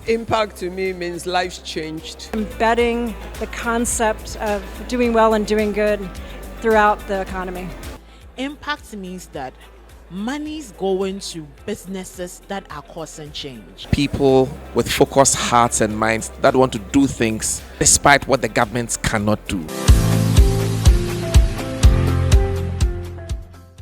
Impact to me means lives changed. Embedding the concept of doing well and doing good throughout the economy. Impact means that money's going to businesses that are causing change. People with focused hearts and minds that want to do things despite what the governments cannot do.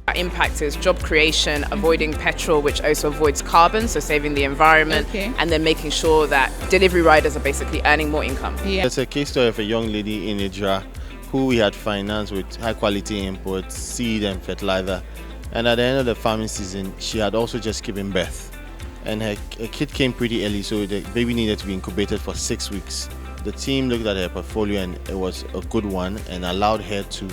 Our impact is job creation, avoiding petrol, which also avoids carbon, so saving the environment, and then making sure that delivery riders are basically earning more income. There's a case story of a young lady in Accra who we had financed with high quality imports, seed and fertilizer. And at the end of the farming season, she had also just given birth. And her kid came pretty early, so the baby needed to be incubated for 6 weeks. The team looked at her portfolio and it was a good one and allowed her to,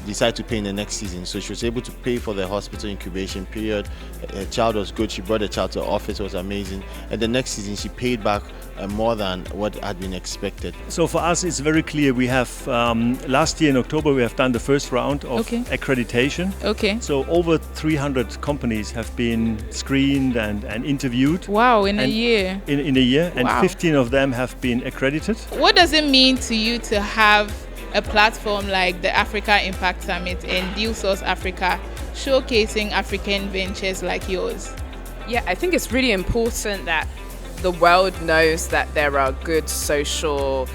decide to pay in the next season. So she was able to pay for the hospital incubation period. Her child was good. She brought the child to the office. It was amazing. And the next season, she paid back more than what had been expected. So for us, it's very clear. We have, last year in October, we have done the first round of accreditation. So over 300 companies have been screened and interviewed. Wow, in a year. In a year. And Wow. 15 of them have been accredited. What does it mean to you to have a platform like the Africa Impact Summit in Deal Source Africa showcasing African ventures like yours? Yeah, I think it's really important that the world knows that there are good social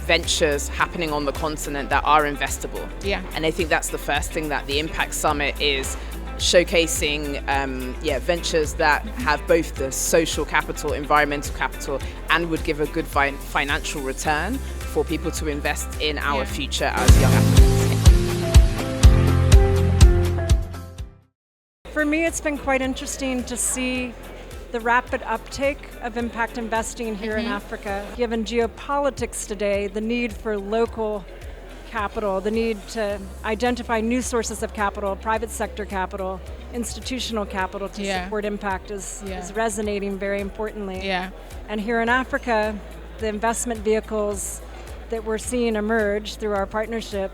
ventures happening on the continent that are investable. Yeah. And I think that's the first thing that the Impact Summit is showcasing, ventures that have both the social capital, environmental capital, and would give a good financial return for people to invest in our future as young Africans. For me, it's been quite interesting to see the rapid uptake of impact investing here in Africa. Given geopolitics today, the need for local capital, the need to identify new sources of capital, private sector capital, institutional capital to support impact is resonating very importantly. And here in Africa, the investment vehicles that we're seeing emerge through our partnership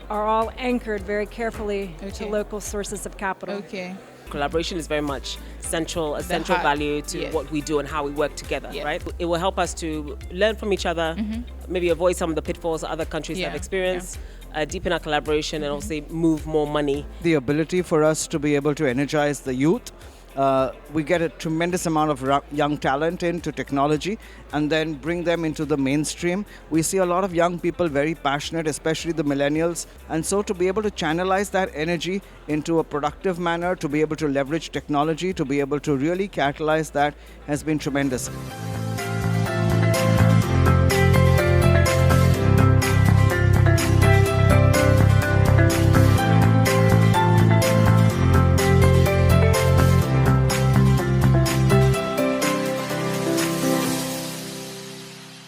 are all anchored very carefully to local sources of capital. Collaboration is very much central value to what we do and how we work together, right? It will help us to learn from each other, maybe avoid some of the pitfalls that other countries have experienced, deepen our collaboration and also move more money. The ability for us to be able to energize the youth. We get a tremendous amount of young talent into technology and then bring them into the mainstream. We see a lot of young people very passionate, especially the millennials. And so to be able to channelize that energy into a productive manner, to be able to leverage technology, to be able to really catalyze that has been tremendous.